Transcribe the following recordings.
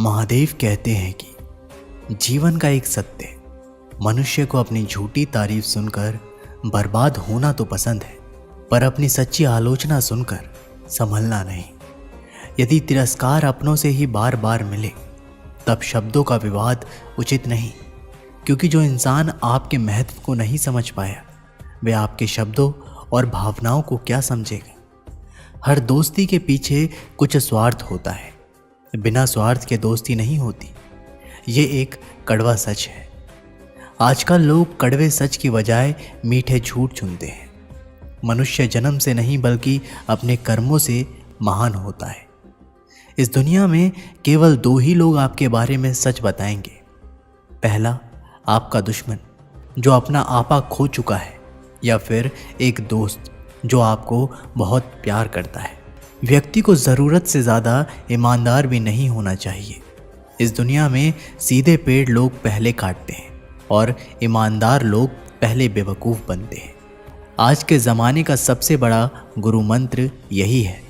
महादेव कहते हैं कि जीवन का एक सत्य मनुष्य को अपनी झूठी तारीफ सुनकर बर्बाद होना तो पसंद है, पर अपनी सच्ची आलोचना सुनकर संभलना नहीं। यदि तिरस्कार अपनों से ही बार बार मिले तब शब्दों का विवाद उचित नहीं, क्योंकि जो इंसान आपके महत्व को नहीं समझ पाया वह आपके शब्दों और भावनाओं को क्या समझेगा। हर दोस्ती के पीछे कुछ स्वार्थ होता है, बिना स्वार्थ के दोस्ती नहीं होती। ये एक कड़वा सच है। आजकल लोग कड़वे सच की बजाय मीठे झूठ चुनते हैं। मनुष्य जन्म से नहीं बल्कि अपने कर्मों से महान होता है। इस दुनिया में केवल दो ही लोग आपके बारे में सच बताएंगे। पहला, आपका दुश्मन जो अपना आपा खो चुका है, या फिर एक दोस्त जो आपको बहुत प्यार करता है। व्यक्ति को ज़रूरत से ज़्यादा ईमानदार भी नहीं होना चाहिए। इस दुनिया में सीधे पेड़ लोग पहले काटते हैं और ईमानदार लोग पहले बेवकूफ़ बनते हैं। आज के ज़माने का सबसे बड़ा गुरु मंत्र यही है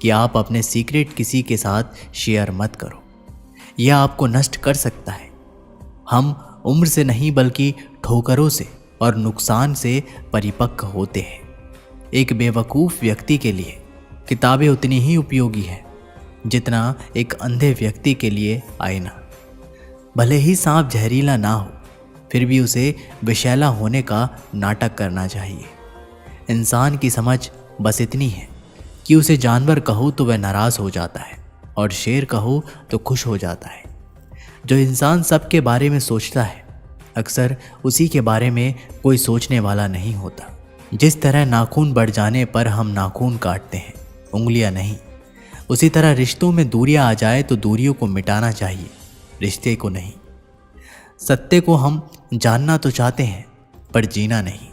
कि आप अपने सीक्रेट किसी के साथ शेयर मत करो। यह आपको नष्ट कर सकता है। हम उम्र से नहीं बल्कि ठोकरों से और नुकसान से परिपक्व होते हैं। एक बेवकूफ़ व्यक्ति के लिए किताबें उतनी ही उपयोगी है जितना एक अंधे व्यक्ति के लिए आईना। भले ही सांप जहरीला ना हो, फिर भी उसे विषैला होने का नाटक करना चाहिए। इंसान की समझ बस इतनी है कि उसे जानवर कहो तो वह नाराज़ हो जाता है और शेर कहो तो खुश हो जाता है। जो इंसान सबके बारे में सोचता है, अक्सर उसी के बारे में कोई सोचने वाला नहीं होता। जिस तरह नाखून बढ़ जाने पर हम नाखून काटते हैं, उंगलियां नहीं, उसी तरह रिश्तों में दूरियां आ जाए तो दूरियों को मिटाना चाहिए, रिश्ते को नहीं। सत्य को हम जानना तो चाहते हैं पर जीना नहीं,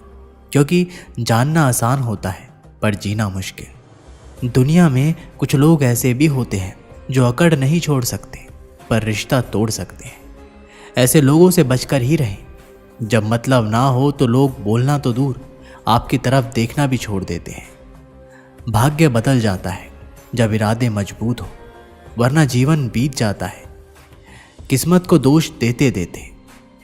क्योंकि जानना आसान होता है पर जीना मुश्किल। दुनिया में कुछ लोग ऐसे भी होते हैं जो अकड़ नहीं छोड़ सकते पर रिश्ता तोड़ सकते हैं। ऐसे लोगों से बचकर ही रहें। जब मतलब ना हो तो लोग बोलना तो दूर, आपकी तरफ देखना भी छोड़ देते हैं। भाग्य बदल जाता है जब इरादे मजबूत हो, वरना जीवन बीत जाता है किस्मत को दोष देते देते।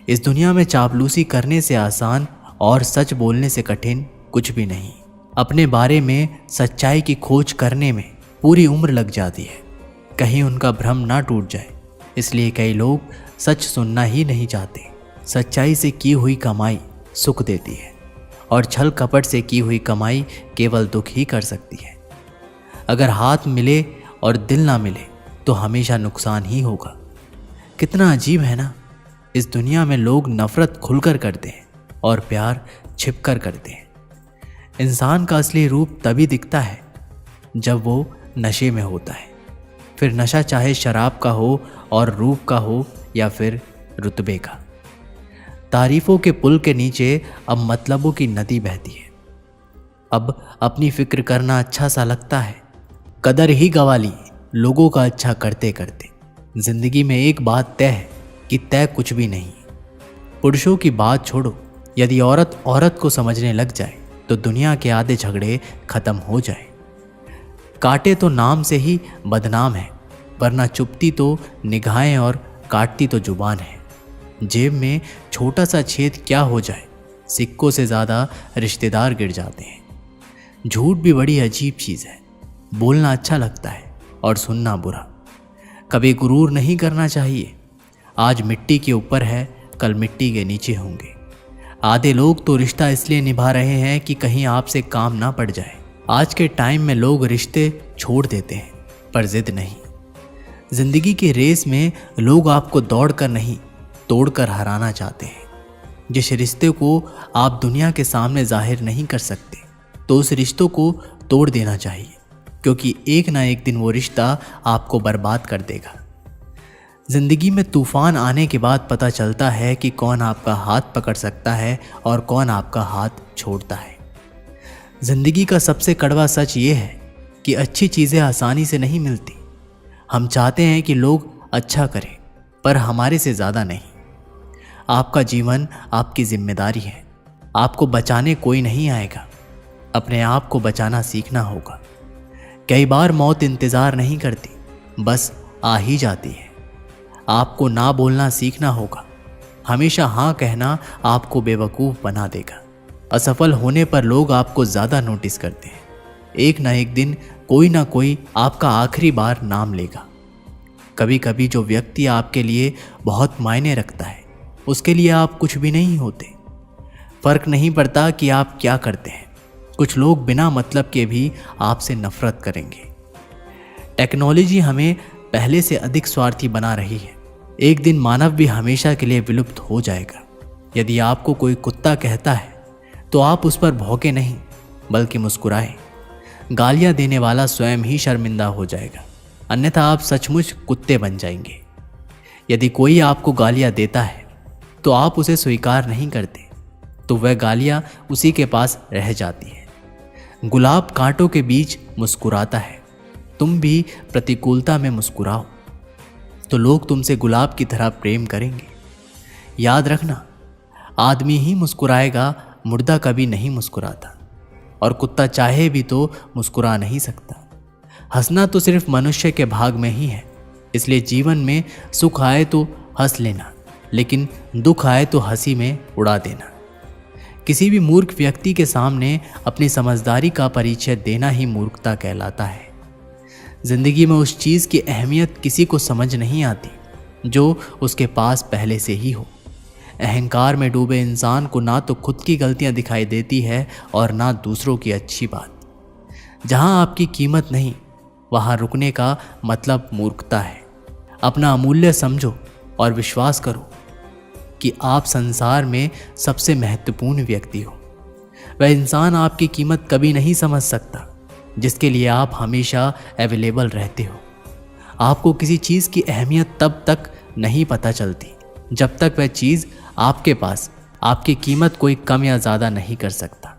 इस दुनिया में चापलूसी करने से आसान और सच बोलने से कठिन कुछ भी नहीं। अपने बारे में सच्चाई की खोज करने में पूरी उम्र लग जाती है, कहीं उनका भ्रम ना टूट जाए। इसलिए कई लोग सच सुनना ही नहीं चाहते। सच्चाई से की हुई कमाई सुख देती है और छल कपट से की हुई कमाई केवल दुख ही कर सकती है। अगर हाथ मिले और दिल ना मिले तो हमेशा नुकसान ही होगा। कितना अजीब है ना, इस दुनिया में लोग नफरत खुलकर करते हैं और प्यार छिपकर करते हैं। इंसान का असली रूप तभी दिखता है जब वो नशे में होता है। फिर नशा चाहे शराब का हो और रूप का हो या फिर रुतबे का। तारीफों के पुल के नीचे अब मतलबों की नदी बहती है। अब अपनी फिक्र करना अच्छा सा लगता है। कदर ही गंवा ली लोगों का अच्छा करते करते। जिंदगी में एक बात तय है कि तय कुछ भी नहीं। पुरुषों की बात छोड़ो, यदि औरत औरत को समझने लग जाए तो दुनिया के आधे झगड़े खत्म हो जाए। काटे तो नाम से ही बदनाम है, वरना चुपती तो निगाहें और काटती तो जुबान है। जेब में छोटा सा छेद क्या हो जाए, सिक्कों से ज़्यादा रिश्तेदार गिर जाते हैं। झूठ भी बड़ी अजीब चीज़ है। बोलना अच्छा लगता है और सुनना बुरा। कभी गुरूर नहीं करना चाहिए। आज मिट्टी के ऊपर है, कल मिट्टी के नीचे होंगे। आधे लोग तो रिश्ता इसलिए निभा रहे हैं कि कहीं आपसे काम ना पड़ जाए। आज के टाइम में लोग रिश्ते छोड़ देते हैं पर जिद नहीं। जिंदगी की रेस में लोग आपको दौड़कर नहीं तोड़कर हराना चाहते हैं। जिस रिश्ते को आप दुनिया के सामने जाहिर नहीं कर सकते तो उस रिश्तों को तोड़ देना चाहिए, क्योंकि एक ना एक दिन वो रिश्ता आपको बर्बाद कर देगा। जिंदगी में तूफान आने के बाद पता चलता है कि कौन आपका हाथ पकड़ सकता है और कौन आपका हाथ छोड़ता है। जिंदगी का सबसे कड़वा सच ये है कि अच्छी चीज़ें आसानी से नहीं मिलती। हम चाहते हैं कि लोग अच्छा करें, पर हमारे से ज़्यादा नहीं। आपका जीवन आपकी जिम्मेदारी है। आपको बचाने कोई नहीं आएगा, अपने आप को बचाना सीखना होगा। कई बार मौत इंतज़ार नहीं करती, बस आ ही जाती है। आपको ना बोलना सीखना होगा। हमेशा हाँ कहना आपको बेवकूफ़ बना देगा। असफल होने पर लोग आपको ज़्यादा नोटिस करते हैं। एक ना एक दिन कोई ना कोई आपका आखिरी बार नाम लेगा। कभी कभी जो व्यक्ति आपके लिए बहुत मायने रखता है उसके लिए आप कुछ भी नहीं होते। फर्क नहीं पड़ता कि आप क्या करते हैं, कुछ लोग बिना मतलब के भी आपसे नफरत करेंगे। टेक्नोलॉजी हमें पहले से अधिक स्वार्थी बना रही है। एक दिन मानव भी हमेशा के लिए विलुप्त हो जाएगा। यदि आपको कोई कुत्ता कहता है तो आप उस पर भौंके नहीं बल्कि मुस्कुराएं। गालियां देने वाला स्वयं ही शर्मिंदा हो जाएगा, अन्यथा आप सचमुच कुत्ते बन जाएंगे। यदि कोई आपको गालियां देता है तो आप उसे स्वीकार नहीं करते तो वह गालियां उसी के पास रह जाती है। गुलाब कांटों के बीच मुस्कुराता है, तुम भी प्रतिकूलता में मुस्कुराओ तो लोग तुमसे गुलाब की तरह प्रेम करेंगे। याद रखना, आदमी ही मुस्कुराएगा, मुर्दा कभी नहीं मुस्कुराता। और कुत्ता चाहे भी तो मुस्कुरा नहीं सकता। हंसना तो सिर्फ मनुष्य के भाग में ही है। इसलिए जीवन में सुख आए तो हंस लेना, लेकिन दुख आए तो हंसी में उड़ा देना। किसी भी मूर्ख व्यक्ति के सामने अपनी समझदारी का परिचय देना ही मूर्खता कहलाता है। जिंदगी में उस चीज़ की अहमियत किसी को समझ नहीं आती जो उसके पास पहले से ही हो। अहंकार में डूबे इंसान को ना तो खुद की गलतियां दिखाई देती है और ना दूसरों की अच्छी बात। जहां आपकी कीमत नहीं वहां रुकने का मतलब मूर्खता है। अपना अमूल्य समझो और विश्वास करो कि आप संसार में सबसे महत्वपूर्ण व्यक्ति हो। वह इंसान आपकी कीमत कभी नहीं समझ सकता जिसके लिए आप हमेशा अवेलेबल रहते हो। आपको किसी चीज़ की अहमियत तब तक नहीं पता चलती जब तक वह चीज़ आपके पास आपकी कीमत कोई कम या ज़्यादा नहीं कर सकता।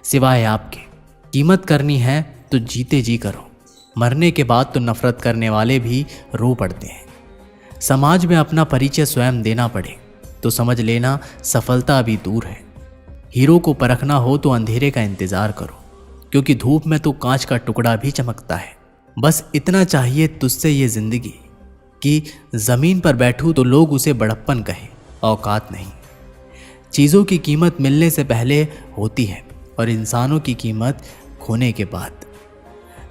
सिवाय आपके कीमत करनी है तो जीते जी करो। मरने के बाद तो नफरत करने वाले भी रो पड़ते हैं। समाज में अपना परिचय स्वयं देना पड़े तो समझ लेना सफलता अभी दूर है। हीरो को परखना हो तो अंधेरे का इंतज़ार करो, क्योंकि धूप में तो कांच का टुकड़ा भी चमकता है। बस इतना चाहिए तुझसे ये जिंदगी कि ज़मीन पर बैठूं तो लोग उसे बड़प्पन कहें, औकात नहीं। चीज़ों की कीमत मिलने से पहले होती है और इंसानों की कीमत खोने के बाद।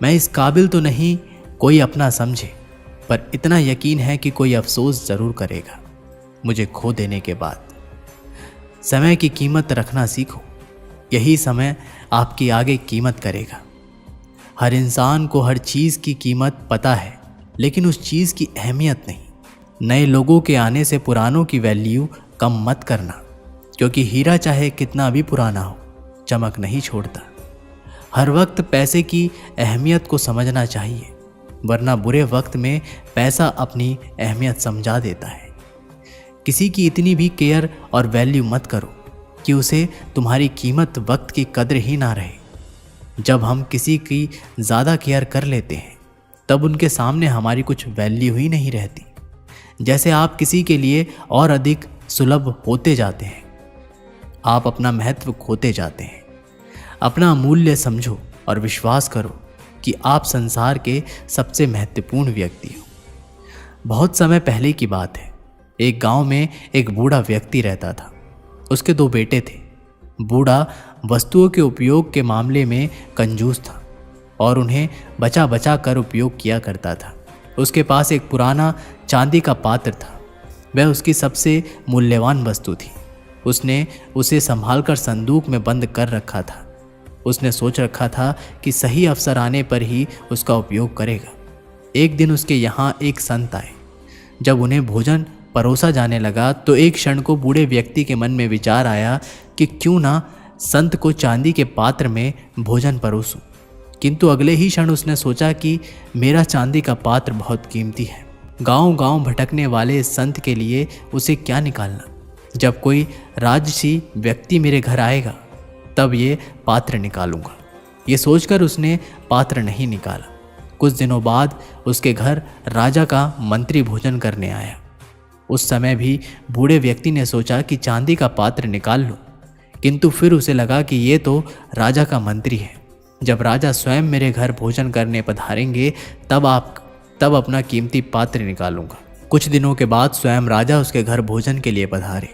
मैं इस काबिल तो नहीं कोई अपना समझे, पर इतना यकीन है कि कोई अफसोस ज़रूर करेगा मुझे खो देने के बाद। समय की कीमत रखना सीखो, यही समय आपकी आगे कीमत करेगा। हर इंसान को हर चीज़ की कीमत पता है, लेकिन उस चीज़ की अहमियत नहीं। नए लोगों के आने से पुरानों की वैल्यू कम मत करना, क्योंकि हीरा चाहे कितना भी पुराना हो चमक नहीं छोड़ता। हर वक्त पैसे की अहमियत को समझना चाहिए, वरना बुरे वक्त में पैसा अपनी अहमियत समझा देता है। किसी की इतनी भी केयर और वैल्यू मत करो कि उसे तुम्हारी कीमत वक्त की कद्र ही ना रहे। जब हम किसी की ज़्यादा केयर कर लेते हैं तब उनके सामने हमारी कुछ वैल्यू ही नहीं रहती। जैसे आप किसी के लिए और अधिक सुलभ होते जाते हैं, आप अपना महत्व खोते जाते हैं। अपना मूल्य समझो और विश्वास करो कि आप संसार के सबसे महत्वपूर्ण व्यक्ति हो। बहुत समय पहले की बात है, एक गांव में एक बूढ़ा व्यक्ति रहता था। उसके 2 बेटे थे। बूढ़ा वस्तुओं के उपयोग के मामले में कंजूस था और उन्हें बचा बचा कर उपयोग किया करता था। उसके पास एक पुराना चांदी का पात्र था। वह उसकी सबसे मूल्यवान वस्तु थी। उसने उसे संभालकर संदूक में बंद कर रखा था। उसने सोच रखा था कि सही अवसर आने पर ही उसका उपयोग करेगा। एक दिन उसके यहाँ एक संत आए। जब उन्हें भोजन परोसा जाने लगा तो एक क्षण को बूढ़े व्यक्ति के मन में विचार आया कि क्यों ना संत को चांदी के पात्र में भोजन परोसूं। किंतु अगले ही क्षण उसने सोचा कि मेरा चांदी का पात्र बहुत कीमती है। गांव-गांव भटकने वाले इस संत के लिए उसे क्या निकालना। जब कोई राजसी व्यक्ति मेरे घर आएगा तब ये पात्र निकालूंगा। ये सोचकर उसने पात्र नहीं निकाला। कुछ दिनों बाद उसके घर राजा का मंत्री भोजन करने आया। उस समय भी बूढ़े व्यक्ति ने सोचा कि चांदी का पात्र निकाल लो, किंतु फिर उसे लगा कि ये तो राजा का मंत्री है। जब राजा स्वयं मेरे घर भोजन करने पधारेंगे तब अपना कीमती पात्र निकालूंगा। कुछ दिनों के बाद स्वयं राजा उसके घर भोजन के लिए पधारे।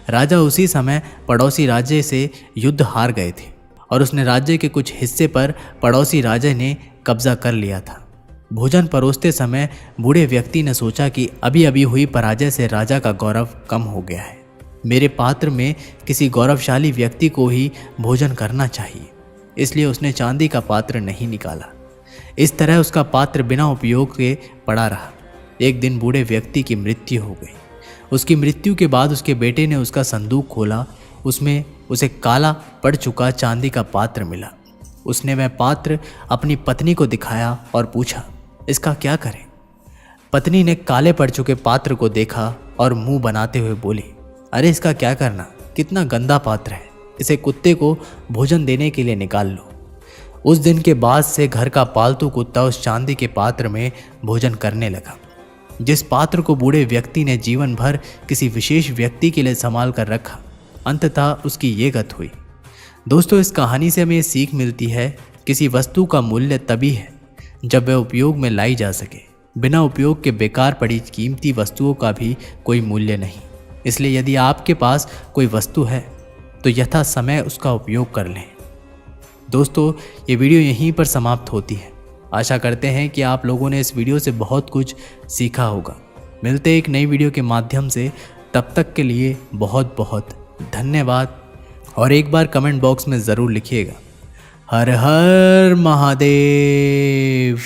राजा उसी समय पड़ोसी राज्य से युद्ध हार गए थे और उसने राज्य के कुछ हिस्से पर पड़ोसी राजा ने कब्जा कर लिया था। भोजन परोसते समय बूढ़े व्यक्ति ने सोचा कि अभी अभी हुई पराजय से राजा का गौरव कम हो गया है। मेरे पात्र में किसी गौरवशाली व्यक्ति को ही भोजन करना चाहिए। इसलिए उसने चांदी का पात्र नहीं निकाला। इस तरह उसका पात्र बिना उपयोग के पड़ा रहा। एक दिन बूढ़े व्यक्ति की मृत्यु हो गई। उसकी मृत्यु के बाद उसके बेटे ने उसका संदूक खोला। उसमें उसे काला पड़ चुका चांदी का पात्र मिला। उसने वह पात्र अपनी पत्नी को दिखाया और पूछा, इसका क्या करें? पत्नी ने काले पड़ चुके पात्र को देखा और मुंह बनाते हुए बोली, अरे इसका क्या करना, कितना गंदा पात्र है, इसे कुत्ते को भोजन देने के लिए निकाल लो। उस दिन के बाद से घर का पालतू कुत्ता उस चांदी के पात्र में भोजन करने लगा। जिस पात्र को बूढ़े व्यक्ति ने जीवन भर किसी विशेष व्यक्ति के लिए संभाल कर रखा, अंततः उसकी ये गत हुई। दोस्तों, इस कहानी से हमें सीख मिलती है, किसी वस्तु का मूल्य तभी है जब वह उपयोग में लाई जा सके। बिना उपयोग के बेकार पड़ी कीमती वस्तुओं का भी कोई मूल्य नहीं। इसलिए यदि आपके पास कोई वस्तु है तो यथा समय उसका उपयोग कर लें। दोस्तों, ये वीडियो यहीं पर समाप्त होती है। आशा करते हैं कि आप लोगों ने इस वीडियो से बहुत कुछ सीखा होगा। मिलते हैं एक नई वीडियो के माध्यम से। तब तक के लिए बहुत बहुत धन्यवाद। और एक बार कमेंट बॉक्स में ज़रूर लिखिएगा, हर हर महादेव।